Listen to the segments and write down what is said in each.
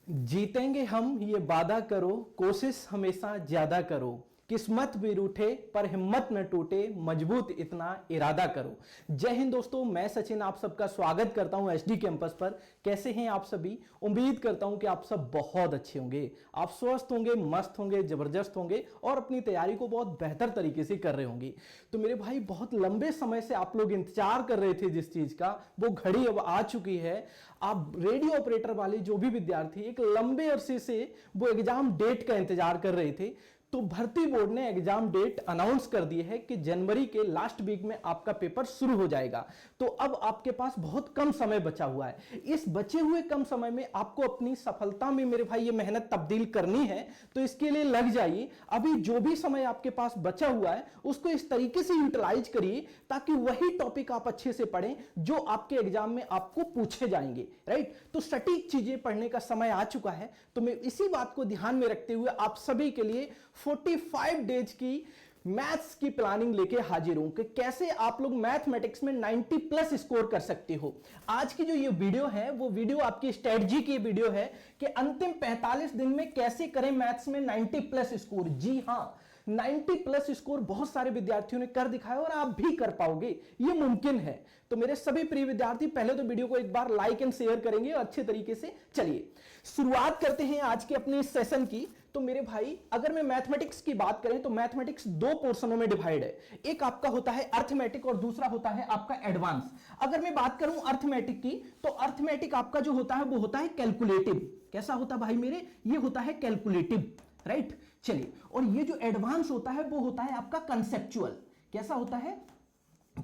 जीतेंगे हम ये वादा करो, कोशिश हमेशा ज्यादा करो, किस्मत भी रूठे पर हिम्मत न टूटे, मजबूत इतना इरादा करो। जय हिंद दोस्तों, मैं सचिन आप सबका स्वागत करता हूं एचडी कैंपस पर। कैसे हैं आप सभी? उम्मीद करता हूं कि आप सब बहुत अच्छे होंगे, आप स्वस्थ होंगे, मस्त होंगे, जबरदस्त होंगे और अपनी तैयारी को बहुत बेहतर तरीके से कर रहे होंगे। तो मेरे भाई, बहुत लंबे समय से आप लोग इंतजार कर रहे थे जिस चीज का, वो घड़ी अब आ चुकी है। आप रेडियो ऑपरेटर वाले जो भी विद्यार्थी एक लंबे अरसे से वो एग्जाम डेट का इंतजार कर रहे थे, तो भर्ती बोर्ड ने एग्जाम डेट अनाउंस कर दी है कि जनवरी के लास्ट वीक में आपका पेपर शुरू हो जाएगा। तो अब आपके पास बहुत कम समय बचा हुआ है। इस बचे हुए कम समय में आपको अपनी सफलता में मेरे भाई ये मेहनत तब्दील करनी है, तो इसके लिए लग जाइए। अभी जो भी समय आपके पास बचा हुआ है उसको इस तरीके से यूटिलाइज करिए ताकि वही टॉपिक आप अच्छे से पढ़ें जो आपके एग्जाम में आपको पूछे जाएंगे। राइट, तो सटीक चीजें पढ़ने का समय आ चुका है। तो मैं इसी बात को ध्यान में रखते हुए आप सभी के लिए 45 डेज की मैथ्स की प्लानिंग लेके हाजिर हूं कि कैसे आप लोग मैथमेटिक्स में 90 प्लस स्कोर कर सकते हो। आज की जो ये वीडियो है वो वीडियो आपकी स्ट्रेटजी की वीडियो है कि अंतिम 45 दिन में कैसे करें मैथ्स में 90 प्लस स्कोर। जी हां, 90 प्लस स्कोर बहुत सारे विद्यार्थियों ने कर दिखाया और आप भी कर पाओगे, ये मुमकिन है। तो मेरे सभी प्रिय विद्यार्थी पहले तो वीडियो को एक बार लाइक एंड शेयर करेंगे और अच्छे तरीके से चलिए शुरुआत करते हैं आज के अपने इस सेशन की। तो मेरे भाई, अगर मैं मैथमेटिक्स की बात करें तो मैथमेटिक्स दो पोर्शनों में डिवाइड है। एक आपका होता है अर्थमेटिक और दूसरा होता है आपका एडवांस। अगर मैं बात करूं अर्थमेटिक की, तो अर्थमेटिक आपका जो होता है वो होता है कैलकुलेटिव। कैसा होता है भाई मेरे? ये होता है कैलकुलेटिव। राइट, चलिए। और ये जो एडवांस होता है वो होता है आपका कंसेप्चुअल। कैसा होता है?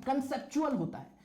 कंसेप्चुअल होता है।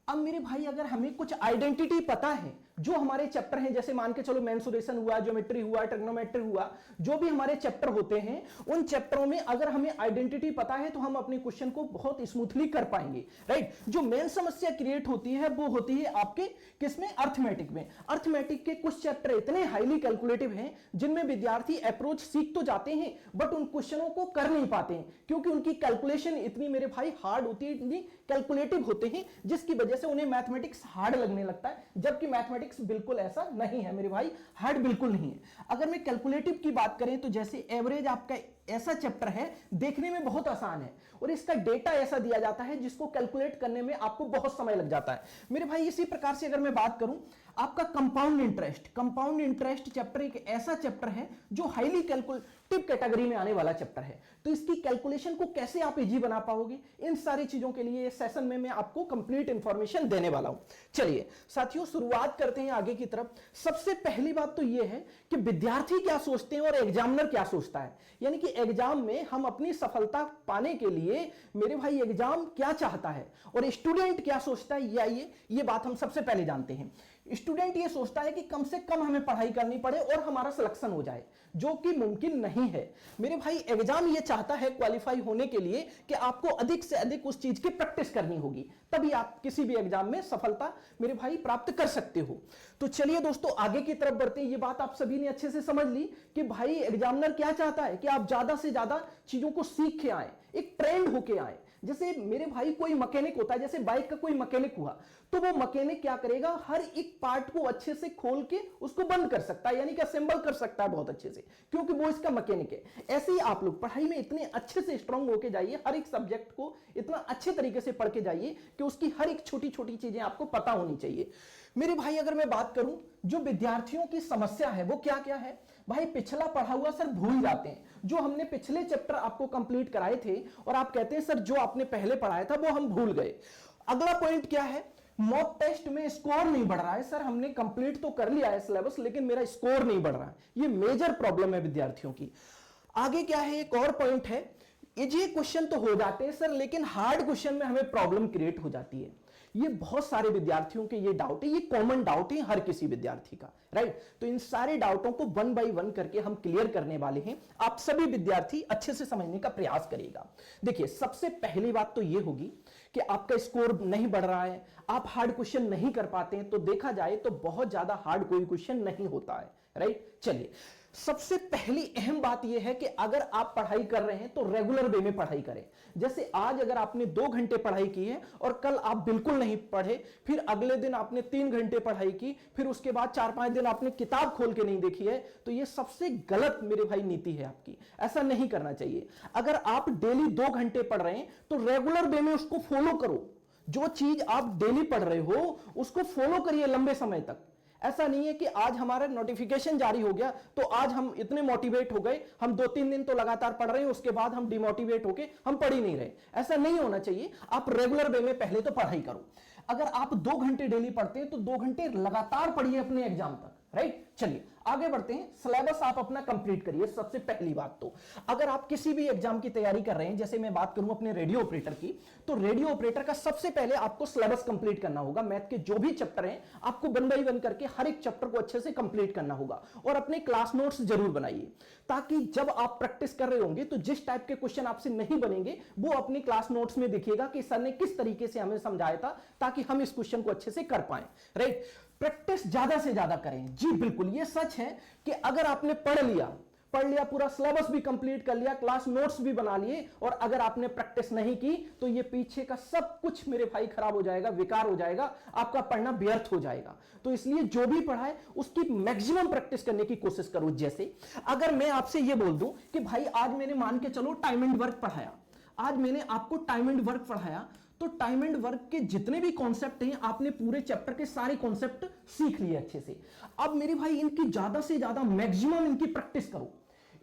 अब मेरे भाई, अगर हमें कुछ आइडेंटिटी पता है, जो हमारे चैप्टर हैं, जैसे मान के चलो मेंसुरेशन हुआ, ज्योमेट्री हुआ, ट्रिग्नोमेट्री हुआ, जो भी हमारे चैप्टर होते हैं, उन चैप्टरों में अगर हमें आइडेंटिटी पता है तो हम अपने क्वेश्चन को बहुत स्मूथली कर पाएंगे। राइट, जो मेन समस्या क्रिएट होती है वो होती है आपके किसमें? अर्थमेटिक में। अर्थमेटिक के कुछ चैप्टर इतने हाईली कैलकुलेटिव हैं जिनमें विद्यार्थी अप्रोच सीख तो जाते हैं बट उन क्वेश्चनों को कर नहीं पाते हैं, क्योंकि उनकी कैलकुलेशन इतनी मेरे भाई हार्ड होती है, इतनी कैलकुलेटिव होते हैं, जिसकी वजह से उन्हें मैथमेटिक्स हार्ड लगने लगता है। जबकि मैथमेटिक्स बिल्कुल ऐसा नहीं है मेरे भाई, हार्ड बिल्कुल नहीं है। अगर मैं कैलकुलेटिव की बात करें तो जैसे एवरेज आपका ऐसा चैप्टर है, देखने में बहुत आसान है और इसका डेटा ऐसा दिया जाता है जिसको कैलकुलेट करने में आपको बहुत समय लग जाता है मेरे भाई। इसी प्रकार से अगर मैं बात करूं आपका compound interest, compound interest chapter एक ऐसा चैप्टर है जो हाईली कैलकुलेटिव कैटेगरी में आने वाला चैप्टर है। तो इसकी कैलकुलेशन को कैसे आप इजी बना पाओगे, इन सारी चीजों के लिए इस सेशन में मैं आपको कंप्लीट इंफॉर्मेशन देने वाला हूं। चलिए साथियों, शुरुआत करते हैं आगे की तरफ। सबसे पहली बात तो यह है कि विद्यार्थी क्या सोचते हैं और एग्जामिनर क्या सोचता है। यानी कि एग्जाम में हम अपनी सफलता पाने के लिए मेरे भाई एग्जाम क्या चाहता है और स्टूडेंट क्या सोचता है, ये बात हम सबसे पहले जानते हैं। स्टूडेंट ये सोचता है कि कम से कम हमें पढ़ाई करनी पड़े और हमारा सिलेक्शन हो जाए, जो कि मुमकिन नहीं है मेरे भाई। एग्जाम ये चाहता है क्वालिफाई होने के लिए कि आपको अधिक से अधिक उस चीज की प्रैक्टिस करनी होगी, तभी आप किसी भी एग्जाम में सफलता मेरे भाई प्राप्त कर सकते हो। तो चलिए दोस्तों, आगे की तरफ बढ़ते हैं। ये बात आप सभी ने अच्छे से समझ ली कि भाई एग्जामिनर क्या चाहता है कि आप ज्यादा से ज्यादा चीजों को सीख के आए, एक ट्रेंड होके आए। जैसे मेरे भाई कोई मैकेनिक होता है, जैसे बाइक का कोई मैकेनिक हुआ, तो वो मैकेनिक क्या करेगा, हर एक पार्ट को अच्छे से खोल के उसको बंद कर सकता है, यानी कि असेंबल कर सकता है बहुत अच्छे से, क्योंकि वो इसका मैकेनिक है। ऐसे ही आप लोग पढ़ाई में इतने अच्छे से स्ट्रांग होके जाइए, हर एक सब्जेक्ट को इतना अच्छे तरीके से पढ़ के जाइए कि उसकी हर एक छोटी छोटी चीजें आपको पता होनी चाहिए मेरे भाई। अगर मैं बात करूं जो विद्यार्थियों की समस्या है वो क्या क्या है भाई, पिछला पढ़ा हुआ सर भूल जाते हैं। जो हमने पिछले चैप्टर आपको कंप्लीट कराए थे और आप कहते हैं सर जो आपने पहले पढ़ाया था वो हम भूल गए। अगला पॉइंट क्या है, मॉक टेस्ट में स्कोर नहीं बढ़ रहा है। सर हमने कंप्लीट तो कर लिया है सिलेबस, लेकिन मेरा स्कोर नहीं बढ़ रहा है। ये मेजर प्रॉब्लम है विद्यार्थियों की। आगे क्या है, एक और पॉइंट है, इजी क्वेश्चन तो हो जाते हैं सर, लेकिन हार्ड क्वेश्चन में हमें प्रॉब्लम क्रिएट हो जाती है। ये बहुत सारे विद्यार्थियों के ये डाउट है, ये कॉमन डाउट है हर किसी विद्यार्थी का। राइट, तो इन सारे डाउटों को वन बाय वन करके हम क्लियर करने वाले हैं। आप सभी विद्यार्थी अच्छे से समझने का प्रयास करिएगा। देखिए, सबसे पहली बात तो ये होगी कि आपका स्कोर नहीं बढ़ रहा है, आप हार्ड क्वेश्चन नहीं कर पाते हैं, तो देखा जाए तो बहुत ज्यादा हार्ड कोई क्वेश्चन नहीं होता है। राइट, चलिए सबसे पहली अहम बात यह है कि अगर आप पढ़ाई कर रहे हैं तो रेगुलर वे में पढ़ाई करें। जैसे आज अगर आपने 2 घंटे पढ़ाई की है और कल आप बिल्कुल नहीं पढ़े, फिर अगले दिन आपने 3 घंटे पढ़ाई की, फिर उसके बाद 4-5 दिन आपने किताब खोल के नहीं देखी है, तो यह सबसे गलत मेरे भाई नीति है आपकी। ऐसा नहीं करना चाहिए। अगर आप डेली 2 घंटे पढ़ रहे हैं तो रेगुलर वे में उसको फॉलो करो। जो चीज आप डेली पढ़ रहे हो उसको फॉलो करिए लंबे समय तक। ऐसा नहीं है कि आज हमारा नोटिफिकेशन जारी हो गया तो आज हम इतने मोटिवेट हो गए, हम 2-3 दिन तो लगातार पढ़ रहे हैं, उसके बाद हम डिमोटिवेट होके हम पढ़ ही नहीं रहे। ऐसा नहीं होना चाहिए। आप रेगुलर वे में पहले तो पढ़ाई करो। अगर आप 2 घंटे डेली पढ़ते हैं तो 2 घंटे लगातार पढ़िए अपने एग्जाम तक, राइट। चलिए आगे बढ़ते हैं। सिलेबस आप अपना कंप्लीट करिए। सबसे पहली बात तो अगर आप किसी भी एग्जाम की तैयारी कर रहे हैं, जैसे मैं बात करूं अपने रेडियो ऑपरेटर की, तो रेडियो ऑपरेटर का सबसे पहले आपको सिलेबस कंप्लीट करना होगा। मैथ के जो भी चैप्टर हैं आपको 1 बाय 1 करके हर एक चैप्टर को अच्छे से कंप्लीट करना होगा और अपने क्लास नोट्स जरूर बनाइए, ताकि जब आप प्रैक्टिस कर रहे होंगे तो जिस टाइप के क्वेश्चन आपसे नहीं बनेंगे वो अपनी क्लास नोट्स में दिखेगा कि सर ने किस तरीके से हमें समझाया था, ताकि हम इस क्वेश्चन को अच्छे से कर पाए, राइट। प्रैक्टिस ज्यादा से ज्यादा करें। जी बिल्कुल, ये सच है कि अगर आपने पढ़ लिया पूरा सिलेबस भी कंप्लीट कर लिया, क्लास नोट्स भी बना लिए, और अगर आपने प्रैक्टिस नहीं की तो ये पीछे का सब कुछ मेरे भाई खराब हो जाएगा, बेकार हो जाएगा, आपका पढ़ना व्यर्थ हो जाएगा। तो इसलिए जो भी पढ़ा है उसकी मैक्सिमम प्रैक्टिस करने की कोशिश करो। जैसे अगर मैं आपसे ये बोल दूं कि भाई आज मैंने मान के चलो टाइम एंड वर्क पढ़ाया, आज मैंने आपको टाइम एंड वर्क पढ़ाया, तो टाइम एंड वर्क के जितने भी कॉन्सेप्ट हैं आपने पूरे चैप्टर के सारे कॉन्सेप्ट सीख लिए अच्छे से। अब मेरे भाई इनकी ज्यादा से ज्यादा मैक्सिमम इनकी प्रैक्टिस करो।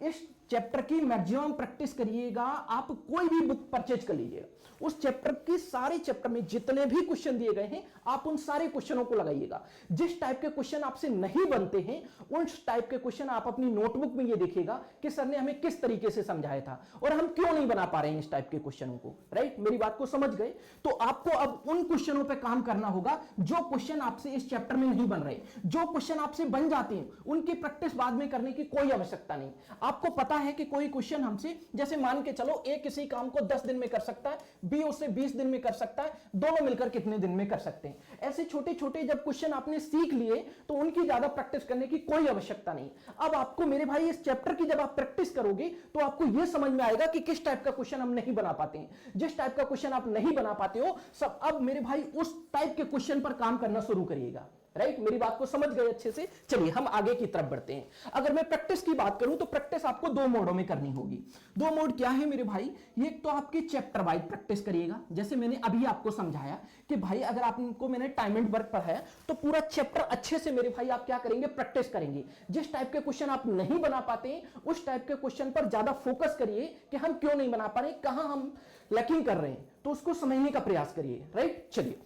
इस चैप्टर की मैक्सिमम प्रैक्टिस करिएगा। आप कोई भी बुक परचेज कर लीजिएगा, उस चैप्टर की सारे चैप्टर में जितने भी क्वेश्चन दिए गए हैं आप उन सारे क्वेश्चनों को लगाइएगा। जिस टाइप के क्वेश्चन आपसे नहीं बनते हैं उस टाइप के क्वेश्चन आप अपनी नोटबुक में ये देखिएगा कि सर ने हमें किस तरीके से समझाया था और हम क्यों नहीं बना पा रहे हैं इस टाइप के क्वेश्चनों को, राइट। मेरी बात को समझ गए। तो आपको अब उन क्वेश्चनों पर काम करना होगा जो क्वेश्चन आपसे इस चैप्टर में नहीं बन रहे। जो क्वेश्चन आपसे बन जाते हैं उनकी प्रैक्टिस बाद में करने की कोई आवश्यकता नहीं। आपको पता है कि कोई क्वेश्चन हमसे, जैसे मान के चलो ए किसी काम को 10 दिन में कर सकता है, बी उसे 20 दिन में कर सकता है, दोनों मिलकर कितने दिन में कर सकते हैं। ऐसे छोटे छोटे जब क्वेश्चन आपने सीख लिए तो उनकी ज्यादा प्रैक्टिस करने की कोई आवश्यकता नहीं। अब आपको मेरे भाई इस चैप्टर की जब आप प्रैक्टिस करोगे तो आपको यह समझ में आएगा कि किस टाइप का क्वेश्चन हम नहीं बना पाते हैं। जिस टाइप का क्वेश्चन आप नहीं बना पाते हो सब, अब मेरे भाई उस टाइप के क्वेश्चन पर काम करना शुरू करिएगा, राइट। मेरी बात को समझ गए अच्छे से। चलिए हम आगे की तरफ बढ़ते हैं। अगर मैं प्रैक्टिस की बात करूं तो प्रैक्टिस आपको 2 मोडों में करनी होगी। 2 मोड क्या है मेरे भाई? एक तो आपकी चैप्टर वाइज प्रैक्टिस करिएगा, जैसे मैंने अभी आपको समझाया कि भाई अगर आपको मैंने टाइम एंड वर्क पढ़ाया तो पूरा चैप्टर अच्छे से मेरे भाई आप क्या करेंगे, प्रैक्टिस करेंगे। जिस टाइप के क्वेश्चन आप नहीं बना पाते उस टाइप के क्वेश्चन पर ज्यादा फोकस करिए कि हम क्यों नहीं बना पा रहे, कहां हम लैकिंग कर रहे हैं, तो उसको समझने का प्रयास करिए, राइट। चलिए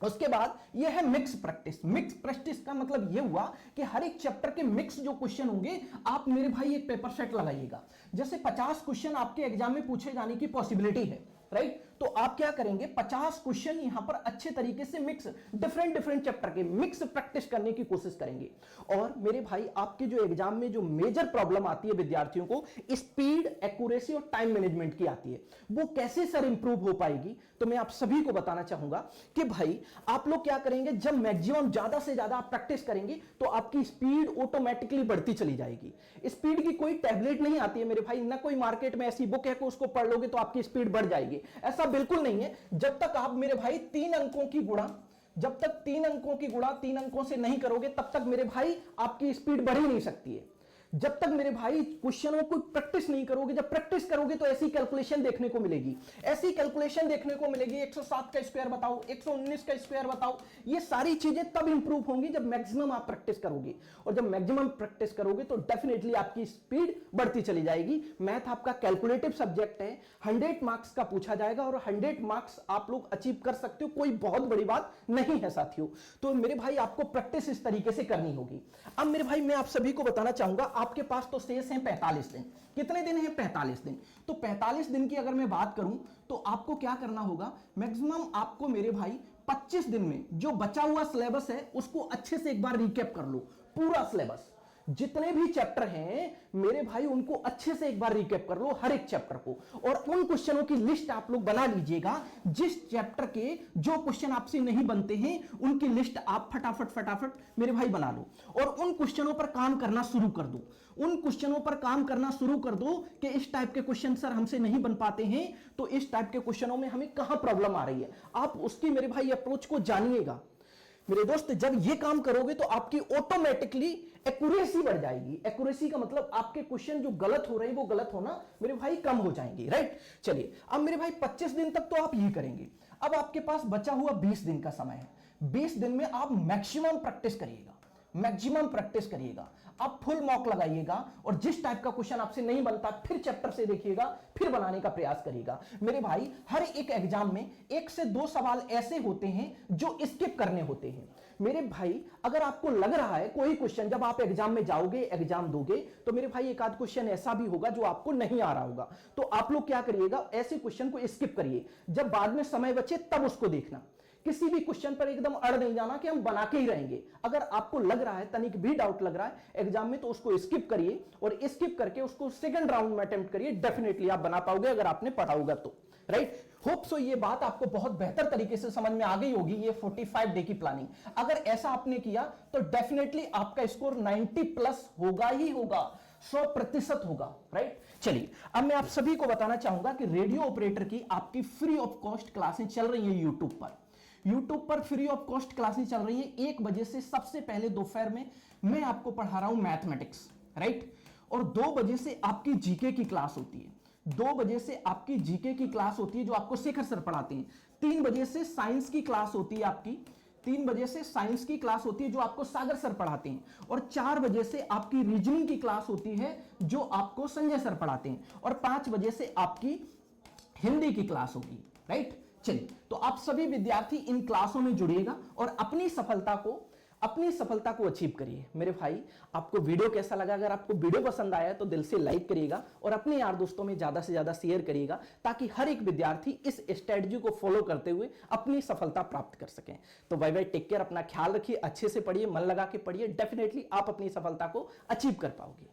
उसके बाद यह है मिक्स प्रैक्टिस। मिक्स प्रैक्टिस का मतलब यह हुआ कि हर एक चैप्टर के मिक्स जो क्वेश्चन होंगे आप मेरे भाई एक पेपर सेट लगाइएगा। जैसे 50 क्वेश्चन आपके एग्जाम में पूछे जाने की पॉसिबिलिटी है, राइट। तो आप क्या करेंगे, 50 क्वेश्चन यहां पर अच्छे तरीके से मिक्स, डिफरेंट चैप्टर के मिक्स प्रैक्टिस करने की कोशिश करेंगे। और मेरे भाई आपके जो एग्जाम में जो मेजर प्रॉब्लम आती है विद्यार्थियों को, स्पीड, एक्यूरेसी और टाइम मैनेजमेंट की आती है, वो कैसे सर इंप्रूव हो पाएगी, तो मैं आप सभी को बताना चाहूंगा कि भाई आप लोग क्या करेंगे, जब मैक्सिमम ज्यादा से ज्यादा आप प्रैक्टिस करेंगे तो आपकी स्पीड ऑटोमेटिकली बढ़ती चली जाएगी। स्पीड की कोई टैबलेट नहीं आती है मेरे भाई, ना कोई मार्केट में ऐसी बुक है कि उसको पढ़ लोगे तो आपकी स्पीड बढ़ जाएगी, ऐसा बिल्कुल नहीं है। जब तक आप मेरे भाई 3 अंकों की गुणा, जब तक 3 अंकों की गुणा 3 अंकों से नहीं करोगे तब तक मेरे भाई आपकी स्पीड बढ़ ही नहीं सकती है। जब तक मेरे भाई क्वेश्चनों को प्रैक्टिस नहीं करोगे, जब प्रैक्टिस करोगे तो ऐसी कैलकुलेशन देखने को मिलेगी, ऐसी कैलकुलेशन देखने को मिलेगी, 107 का स्क्वायर बताओ, 119 का स्क्वायर बताओ, ये सारी चीजें तब इंप्रूव होंगी जब मैक्सिमम आप प्रैक्टिस करोगे। और जब मैक्सिमम प्रैक्टिस करोगे तो डेफिनेटली आपकी स्पीड बढ़ती चली जाएगी। मैथ आपका कैलकुलेटिव सब्जेक्ट है, 100 मार्क्स का पूछा जाएगा और 100 मार्क्स आप लोग अचीव कर सकते हो, कोई बहुत बड़ी बात नहीं है साथियों। तो मेरे भाई आपको प्रैक्टिस इस तरीके से करनी होगी। अब मेरे भाई मैं आप सभी को बताना चाहूंगा, आपके पास तो शेष हैं 45 दिन। कितने दिन हैं? 45 दिन। तो 45 दिन की अगर मैं बात करूं तो आपको क्या करना होगा, मैक्सिमम आपको मेरे भाई 25 दिन में जो बचा हुआ सिलेबस है उसको अच्छे से एक बार रिकैप कर लो, पूरा सिलेबस। जितने भी चैप्टर हैं मेरे भाई उनको अच्छे से एक बार रिकैप कर लो, हर एक चैप्टर को, और उन क्वेश्चनों की लिस्ट आप लोग बना लीजिएगा। जिस चैप्टर के जो क्वेश्चन आपसे नहीं बनते हैं उनकी लिस्ट आप फटाफट मेरे भाई बना लो, और उन क्वेश्चनों पर काम करना शुरू कर दो। उन क्वेश्चनों पर काम करना शुरू कर दो कि इस टाइप के क्वेश्चन सर हमसे नहीं बन पाते हैं, तो इस टाइप के क्वेश्चनों में हमें कहां प्रॉब्लम आ रही है, आप उसकी मेरे भाई अप्रोच को जानिएगा। मेरे दोस्त जब ये काम करोगे तो आपकी ऑटोमेटिकली एक्यूरेसी बढ़ जाएगी। एक्यूरेसी का मतलब आपके क्वेश्चन जो गलत हो रहे हैं वो गलत होना मेरे भाई कम हो जाएंगे, राइट। चलिए अब मेरे भाई 25 दिन तक तो आप ये करेंगे। अब आपके पास बचा हुआ 20 दिन का समय है। 20 दिन में आप मैक्सिमम प्रैक्टिस करिएगा, मैक्सिमम प्रैक्टिस करिएगा, आप फुल मॉक लगाइएगा, और जिस टाइप का क्वेश्चन आपसे नहीं बनता फिर चैप्टर से देखिएगा, फिर बनाने का प्रयास करिएगा। मेरे भाई हर एक एग्जाम में 1 से 2 सवाल ऐसे होते हैं जो स्किप करने होते हैं। मेरे भाई अगर आपको लग रहा है कोई क्वेश्चन जब आप एग्जाम में जाओगे, एग्जाम दोगे, तो मेरे भाई एक आध क्वेश्चन ऐसा भी होगा जो आपको नहीं आ रहा होगा, तो आप लोग क्या करिएगा, ऐसे क्वेश्चन को स्किप करिए, जब बाद में समय बचे तब उसको देखना। किसी भी क्वेश्चन पर एकदम अड़ नहीं जाना कि हम बना के ही रहेंगे। अगर आपको लग रहा है, तनिक भी डाउट लग रहा है एग्जाम में, तो उसको स्किप करिए, और स्किप करके उसको सेकंड राउंड में अटेम्प्ट करिए। डेफिनेटली आप बना पाओगे अगर आपने पढ़ा होगा तो, राइट। होप सो ये बात आपको बहुत बेहतर तरीके से समझ में आ गई होगी, ये 45 डे की प्लानिंग। अगर ऐसा आपने किया तो डेफिनेटली आपका स्कोर 90 प्लस होगा ही होगा, 100% होगा, राइट। चलिए अब मैं आप सभी को बताना चाहूंगा कि रेडियो ऑपरेटर की आपकी फ्री ऑफ कॉस्ट क्लासें चल रही हैं यूट्यूब पर फ्री ऑफ कॉस्ट क्लासें चल रही हैं। 1 बजे से सबसे पहले दोपहर में मैं आपको पढ़ा रहा हूं मैथमेटिक्स, राइट, और 2 बजे से आपकी जीके की क्लास होती है। 2 बजे से आपकी जीके की क्लास होती है जो आपको शेखर सर पढ़ाते हैं। 3 बजे से साइंस की क्लास होती है आपकी, 3 बजे से साइंस की क्लास होती है जो आपको सागर सर पढ़ाते हैं, और 4 बजे से आपकी रीजनिंग की क्लास होती है जो आपको संजय सर पढ़ाते हैं, और 5 बजे से आपकी हिंदी की क्लास होगी, राइट। चलिए तो आप सभी विद्यार्थी इन क्लासों में जुड़िएगा और अपनी सफलता को अचीव करिए। मेरे भाई आपको वीडियो कैसा लगा? अगर आपको वीडियो पसंद आया तो दिल से लाइक करिएगा और अपने यार दोस्तों में ज्यादा से ज्यादा शेयर करिएगा, ताकि हर एक विद्यार्थी इस स्ट्रेटजी को फॉलो करते हुए अपनी सफलता प्राप्त कर सकें। तो बाय बाय, टेक केयर, अपना ख्याल रखिए, अच्छे से पढ़िए, मन लगा के पढ़िए, डेफिनेटली आप अपनी सफलता को अचीव कर पाओगे।